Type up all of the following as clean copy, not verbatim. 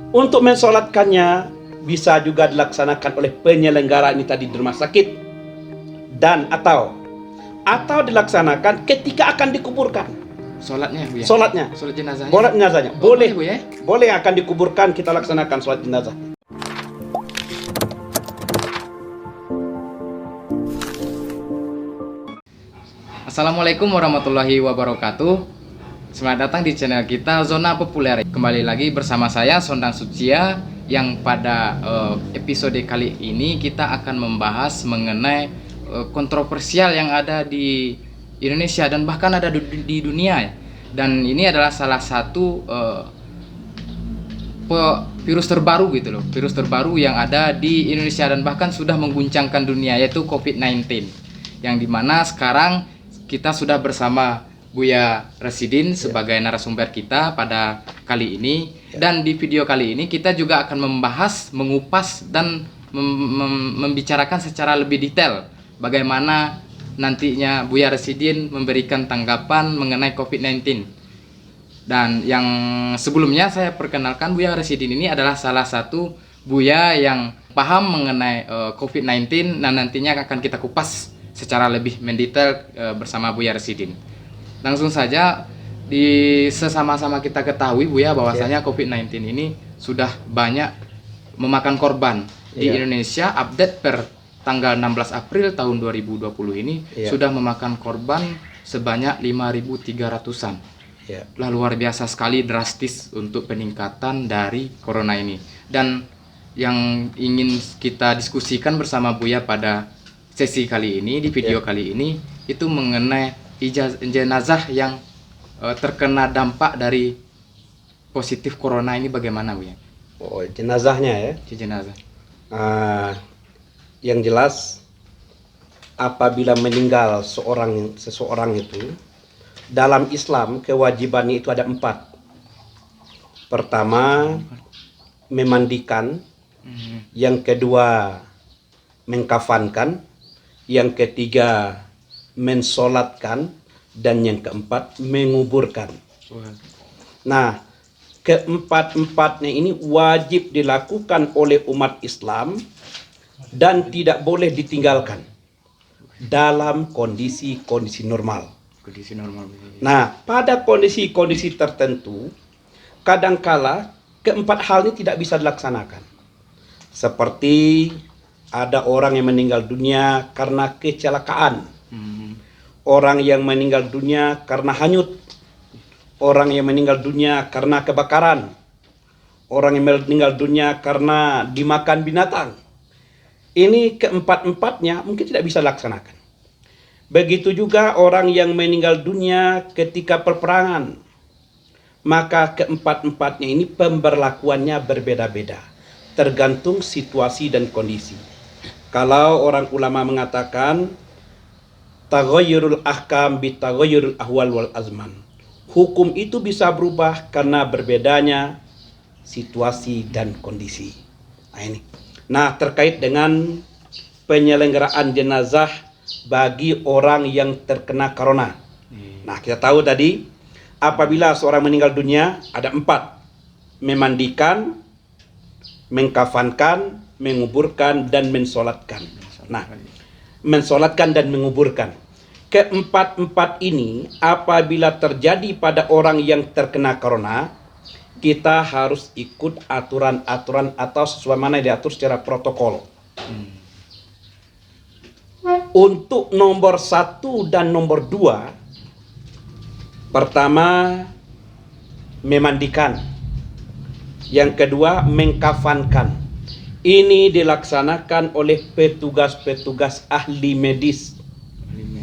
Untuk mensolatkannya bisa juga dilaksanakan oleh penyelenggara ini tadi di rumah sakit dan atau dilaksanakan ketika akan dikuburkan. Sholatnya Bu ya? Sholatnya, Sholat jenazahnya? sholat jenazahnya Oh, boleh Bu ya? boleh akan dikuburkan, kita laksanakan sholat jenazah. Assalamualaikum warahmatullahi wabarakatuh. Selamat datang di channel kita Zona Populer. Kembali lagi bersama saya Sondang Sucia, yang pada episode kali ini kita akan membahas mengenai kontroversial yang ada di Indonesia dan bahkan ada di dunia. Dan ini adalah salah satu virus terbaru gitu loh, virus terbaru yang ada di Indonesia dan bahkan sudah mengguncangkan dunia, yaitu COVID-19, yang dimana sekarang kita sudah bersama Buya Residin sebagai narasumber kita pada kali ini. Dan di video kali ini kita juga akan membahas, mengupas dan membicarakan secara lebih detail bagaimana nantinya Buya Residin memberikan tanggapan mengenai COVID-19. Dan yang sebelumnya saya perkenalkan, Buya Residin ini adalah salah satu Buya yang paham mengenai COVID-19 dan nantinya akan kita kupas secara lebih mendetail bersama Buya Residin. Langsung saja, sesama-sama kita ketahui Buya bahwasanya COVID-19 ini sudah banyak memakan korban di Indonesia. Update per tanggal 16 April tahun 2020 ini sudah memakan korban sebanyak 5.300-an. Lah, luar biasa sekali, drastis untuk peningkatan dari corona ini. Dan yang ingin kita diskusikan bersama Buya pada sesi kali ini, di video kali ini, itu mengenai jenazah yang terkena dampak dari positif corona ini bagaimana Bu ya? Oh, jenazahnya ya. Jenazah. Yang jelas apabila meninggal seseorang itu, dalam Islam kewajibannya itu ada 4. Pertama, memandikan. Yang kedua, mengkafankan. Yang ketiga, mensolatkan. Dan yang keempat, menguburkan. Nah, keempat-empatnya ini wajib dilakukan oleh umat Islam dan tidak boleh ditinggalkan dalam kondisi normal. Nah, pada kondisi tertentu, kadangkala keempat hal ini tidak bisa dilaksanakan. Seperti ada orang yang meninggal dunia karena kecelakaan, orang yang meninggal dunia karena hanyut, orang yang meninggal dunia karena kebakaran, orang yang meninggal dunia karena dimakan binatang. Ini keempat-empatnya mungkin tidak bisa dilaksanakan. Begitu juga orang yang meninggal dunia ketika peperangan. Maka keempat-empatnya ini pemberlakuannya berbeda-beda, tergantung situasi dan kondisi. Kalau orang ulama mengatakan taghayyurul ahkam bi taghayyurul ahwal wal azman. Hukum itu bisa berubah karena berbedanya situasi dan kondisi. Nah, terkait dengan penyelenggaraan jenazah bagi orang yang terkena corona. Nah, kita tahu tadi apabila seorang meninggal dunia ada 4. Memandikan, mengkafankan, menguburkan, dan mensolatkan. Nah, mensolatkan dan menguburkan. Keempat-empat ini apabila terjadi pada orang yang terkena corona, kita harus ikut aturan-aturan atau sesuai mana diatur secara protokol. Untuk nomor 1 dan nomor 2, pertama memandikan, yang kedua mengkafankan. Ini dilaksanakan oleh petugas-petugas ahli medis,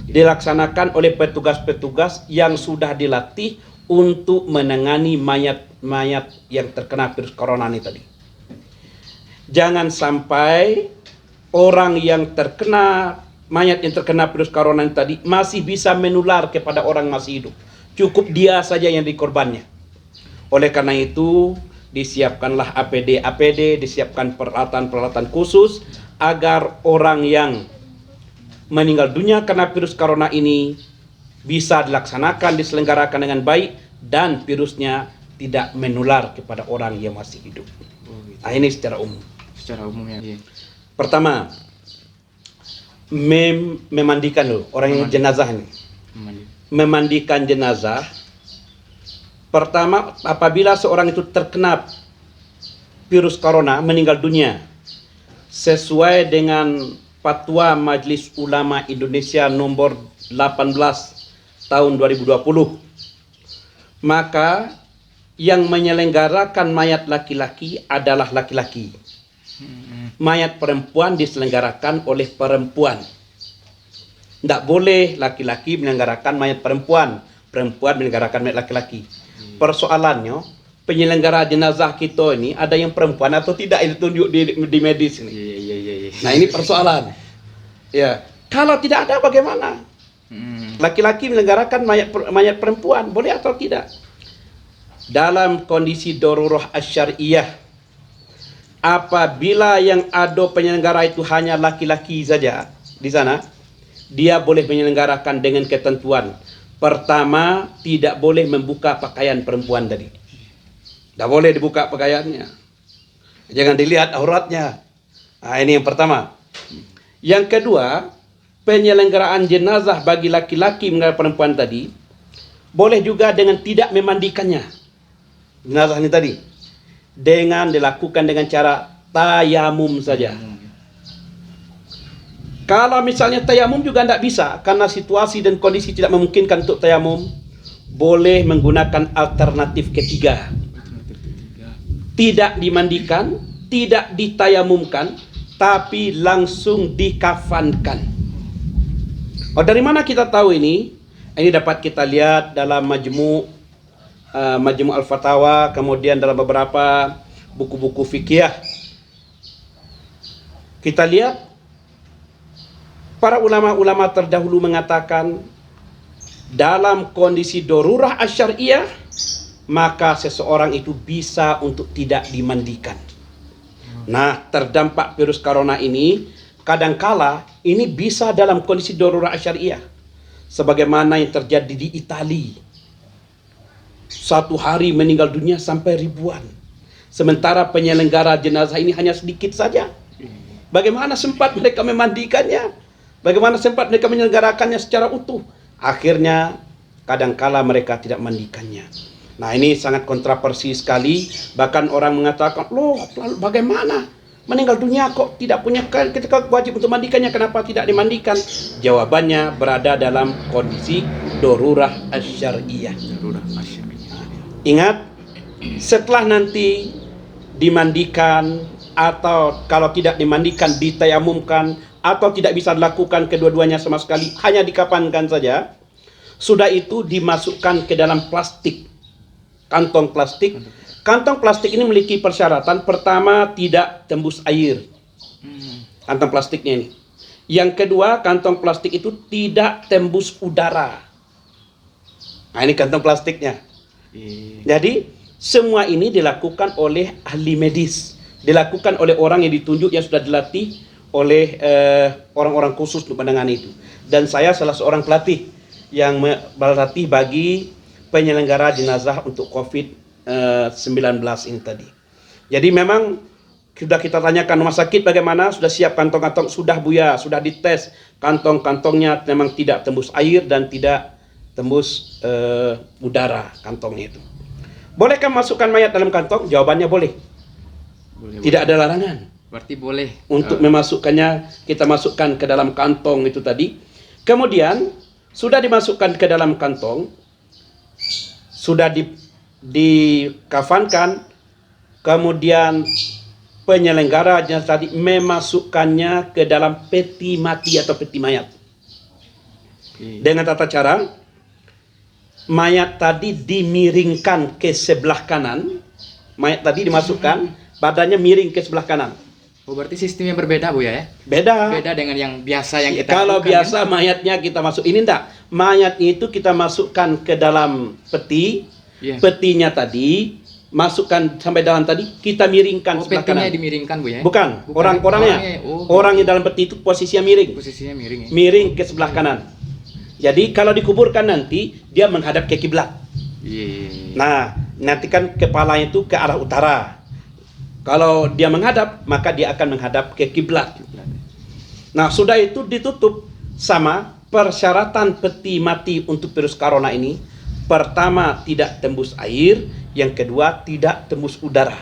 dilaksanakan oleh petugas-petugas yang sudah dilatih untuk menangani mayat-mayat yang terkena virus corona ini tadi. Jangan sampai orang yang terkena mayat yang terkena virus corona ini tadi masih bisa menular kepada orang masih hidup. Cukup dia saja yang dikorbannya. Oleh karena itu, disiapkanlah APD, disiapkan peralatan-peralatan khusus agar orang yang meninggal dunia karena virus corona ini bisa dilaksanakan, diselenggarakan dengan baik dan virusnya tidak menular kepada orang yang masih hidup. Oh, gitu. Nah, ini secara umum. Secara umum ya. Iya. Pertama, memandikan dulu orang yang jenazah ini. Memandikan jenazah. Pertama, apabila seorang itu terkena virus corona, meninggal dunia, sesuai dengan Fatwa Majelis Ulama Indonesia nomor 18 tahun 2020, maka yang menyelenggarakan mayat laki-laki adalah laki-laki. Mayat perempuan diselenggarakan oleh perempuan. Tidak boleh laki-laki menyelenggarakan mayat perempuan, perempuan menyelenggarakan mayat laki-laki. Persoalannya, penyelenggara jenazah kita ini ada yang perempuan atau tidak, itu tunjuk di medis ini. Iya. Nah, ini persoalan. Ya, kalau tidak ada bagaimana? Laki-laki menyelenggarakan mayat perempuan, boleh atau tidak? Dalam kondisi darurah asyariyah, apabila yang ada penyelenggara itu hanya laki-laki saja di sana, dia boleh menyelenggarakan dengan ketentuan. Pertama, tidak boleh membuka pakaian perempuan tadi. Tidak boleh dibuka pakaiannya. Jangan dilihat auratnya. Nah, ini yang pertama. Yang kedua, penyelenggaraan jenazah bagi laki-laki mengenai perempuan tadi boleh juga dengan tidak memandikannya. Jenazah ini tadi dengan dilakukan dengan cara tayamum saja. Kalau misalnya tayamum juga tidak bisa karena situasi dan kondisi tidak memungkinkan untuk tayamum, boleh menggunakan alternatif ketiga. Tidak dimandikan, tidak ditayamumkan, tapi langsung dikafankan. Oh, dari mana kita tahu ini? Ini dapat kita lihat dalam Majmu' Al-Fatawa, kemudian dalam beberapa buku-buku fikih. Kita lihat para ulama-ulama terdahulu mengatakan dalam kondisi darurah asyariyah, maka seseorang itu bisa untuk tidak dimandikan. Nah, terdampak virus corona ini, kadangkala ini bisa dalam kondisi darurah asyariyah. Sebagaimana yang terjadi di Italia. Satu hari meninggal dunia sampai ribuan. Sementara penyelenggara jenazah ini hanya sedikit saja. Bagaimana sempat mereka memandikannya? Bagaimana sempat mereka menyelenggarakannya secara utuh? Akhirnya, kadangkala mereka tidak mandikannya. Nah, ini sangat kontroversi sekali. Bahkan orang mengatakan, loh, lalu bagaimana? Meninggal dunia kok tidak punya, ketika wajib untuk mandikannya, kenapa tidak dimandikan? Jawabannya berada dalam kondisi darurah asyariyah. Ingat, setelah nanti dimandikan, atau kalau tidak dimandikan ditayamumkan, atau tidak bisa dilakukan kedua-duanya sama sekali, hanya dikafankan saja, sudah itu dimasukkan ke dalam plastik, kantong plastik. Kantong plastik ini memiliki persyaratan. Pertama, tidak tembus air. Kantong plastiknya ini. Yang kedua, kantong plastik itu tidak tembus udara. Nah, ini kantong plastiknya. Jadi, semua ini dilakukan oleh ahli medis. Dilakukan oleh orang yang ditunjuk, yang sudah dilatih oleh orang-orang khusus untuk menangani itu. Dan saya salah seorang pelatih yang berlatih bagi penyelenggara jenazah untuk COVID-19 ini tadi. Jadi memang sudah kita tanyakan rumah sakit bagaimana, sudah siap kantong-kantong, sudah Buya, sudah dites kantong-kantongnya memang tidak tembus air dan tidak tembus udara kantongnya itu. Bolehkah masukkan mayat dalam kantong? Jawabannya boleh. Tidak ada larangan. Berarti boleh untuk memasukkannya, kita masukkan ke dalam kantong itu tadi. Kemudian sudah dimasukkan ke dalam kantong, sudah dikafankan, kemudian penyelenggara jenazah tadi memasukkannya ke dalam peti mati atau peti mayat. Dengan tata cara, mayat tadi dimiringkan ke sebelah kanan, mayat tadi dimasukkan, badannya miring ke sebelah kanan. Oh, berarti sistemnya berbeda, Bu ya? Beda. Beda dengan yang biasa yang kita Kalau lakukan, biasa kan? Mayatnya kita masuk, ini enggak. Mayat itu kita masukkan ke dalam peti. Petinya tadi masukkan sampai dalam tadi, kita miringkan sebelah petinya kanan. dimiringkan, Bu ya? Bukan. Orang-orangnya. Orang yang dalam peti itu posisinya miring. Posisinya miring ya? Miring ke sebelah kanan. Jadi kalau dikuburkan nanti dia menghadap ke kiblat. Nah, nanti kan kepalanya itu ke arah utara. Kalau dia menghadap, maka dia akan menghadap ke kiblat. Nah, sudah itu ditutup sama persyaratan peti mati untuk virus corona ini. Pertama, tidak tembus air. Yang kedua, tidak tembus udara.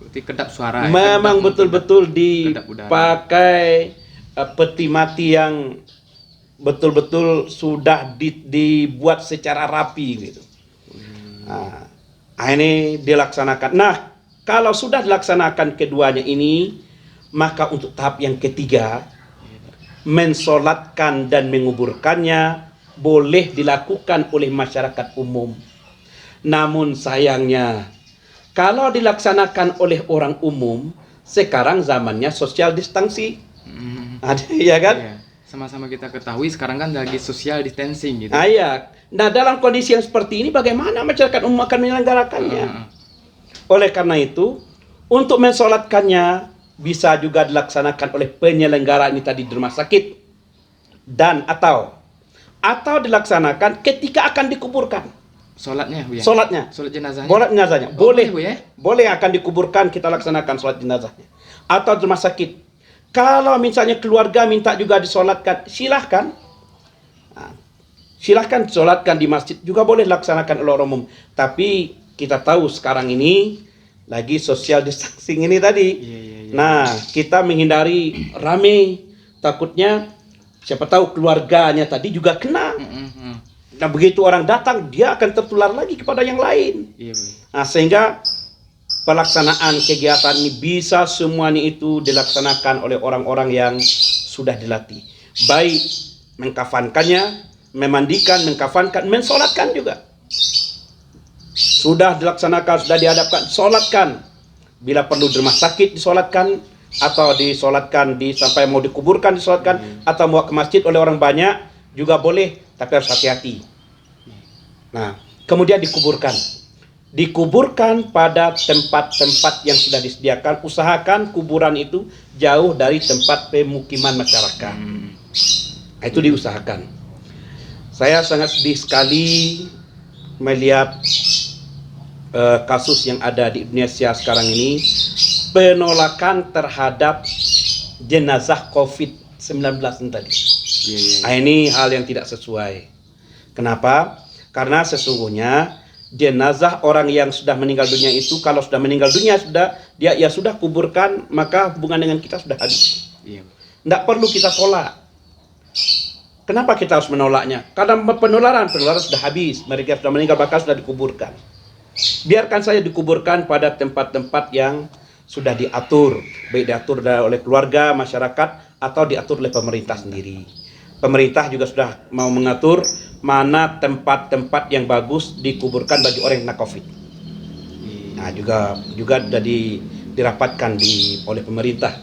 Berarti kedap suara. Memang betul-betul kedap udara. dipakai peti mati yang betul-betul sudah dibuat secara rapi gitu. Nah, ini dilaksanakan. Nah, kalau sudah dilaksanakan keduanya ini, maka untuk tahap yang ketiga, mensolatkan dan menguburkannya boleh dilakukan oleh masyarakat umum. Namun sayangnya, kalau dilaksanakan oleh orang umum, sekarang zamannya social distancing. Ada, ya kan? Iya. Sama-sama kita ketahui sekarang kan lagi social distancing gitu. Iya. Nah, dalam kondisi yang seperti ini, bagaimana masyarakat umum akan menyelenggarakannya? Oleh karena itu, untuk mensolatkannya bisa juga dilaksanakan oleh penyelenggara ini tadi di rumah sakit dan atau dilaksanakan ketika akan dikuburkan. Sholatnya, Bu ya? Sholatnya. Sholat jenazahnya. Sholat jenazahnya. Oh, Boleh, Bu ya? boleh akan dikuburkan, kita laksanakan sholat jenazahnya. Atau di rumah sakit. Kalau misalnya keluarga minta juga disolatkan, silahkan. Nah, silahkan disolatkan di masjid, juga boleh dilaksanakan oleh orang umum. Tapi kita tahu sekarang ini lagi social distancing ini tadi. Iya. Nah, kita menghindari rame. Takutnya siapa tahu keluarganya tadi juga kena. Nah, begitu orang datang, dia akan tertular lagi kepada yang lain. Iya, Bu. Nah, sehingga pelaksanaan kegiatan ini bisa semuanya itu dilaksanakan oleh orang-orang yang sudah dilatih. Baik mengkafankannya, memandikan, mengkafankan, mensolatkan juga. Sudah dilaksanakan, sudah dihadapkan, solatkan. Bila perlu di rumah sakit disolatkan, atau disolatkan sampai mau dikuburkan disolatkan, atau mau ke masjid oleh orang banyak juga boleh, tapi harus hati-hati. Nah, kemudian dikuburkan pada tempat-tempat yang sudah disediakan. Usahakan kuburan itu jauh dari tempat pemukiman masyarakat. Nah, itu diusahakan. Saya sangat sedih sekali melihat kasus yang ada di Indonesia sekarang ini, penolakan terhadap jenazah COVID-19 ini tadi. Nah, ini hal yang tidak sesuai. Kenapa? Karena sesungguhnya jenazah orang yang sudah meninggal dunia itu, kalau sudah meninggal dunia dia sudah kuburkan, maka hubungan dengan kita sudah habis. Tidak perlu kita tolak. Kenapa kita harus menolaknya? Karena penularan sudah habis, mereka sudah meninggal bahkan sudah dikuburkan. Biarkan saya dikuburkan pada tempat-tempat yang sudah diatur, baik diatur oleh keluarga, masyarakat, atau diatur oleh pemerintah sendiri. Pemerintah juga sudah mau mengatur mana tempat-tempat yang bagus dikuburkan bagi orang yang kena COVID. Nah, juga sudah dirapatkan oleh pemerintah.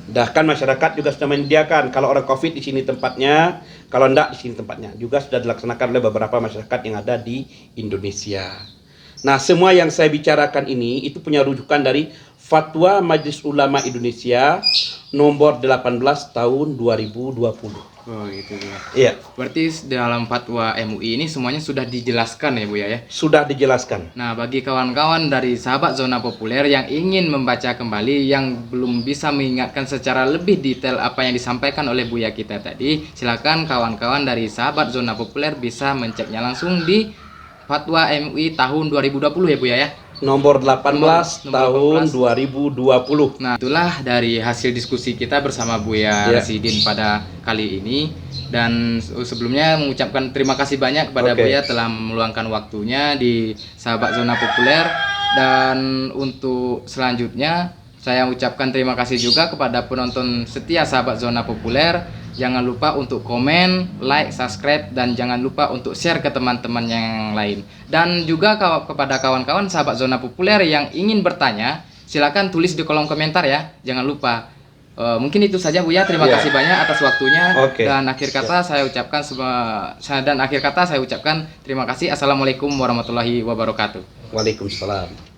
Bahkan masyarakat juga sudah menyediakan, kalau orang COVID di sini tempatnya, kalau enggak di sini tempatnya. Juga sudah dilaksanakan oleh beberapa masyarakat yang ada di Indonesia. Nah, semua yang saya bicarakan ini itu punya rujukan dari Fatwa Majelis Ulama Indonesia nomor 18 tahun 2020. Oh, gitu ya. Iya. Berarti dalam fatwa MUI ini semuanya sudah dijelaskan ya, Bu ya? Sudah dijelaskan. Nah, bagi kawan-kawan dari sahabat Zona Populer yang ingin membaca kembali, yang belum bisa mengingatkan secara lebih detail apa yang disampaikan oleh Buya kita tadi, silakan kawan-kawan dari sahabat Zona Populer bisa menceknya langsung di Fatwa MUI tahun 2020 ya, Buya ya? Nomor 18 tahun 2020. Nah, itulah dari hasil diskusi kita bersama Buya Residin pada kali ini. Dan sebelumnya mengucapkan terima kasih banyak kepada Buya telah meluangkan waktunya di sahabat Zona Populer. Dan untuk selanjutnya saya ucapkan terima kasih juga kepada penonton setia sahabat Zona Populer. Jangan lupa untuk komen, like, subscribe, dan jangan lupa untuk share ke teman-teman yang lain. Dan juga kepada kawan-kawan sahabat Zona Populer yang ingin bertanya, silakan tulis di kolom komentar ya. Jangan lupa. Mungkin itu saja Buya. Terima kasih banyak atas waktunya. Dan akhir kata saya ucapkan terima kasih. Assalamualaikum warahmatullahi wabarakatuh. Waalaikumsalam.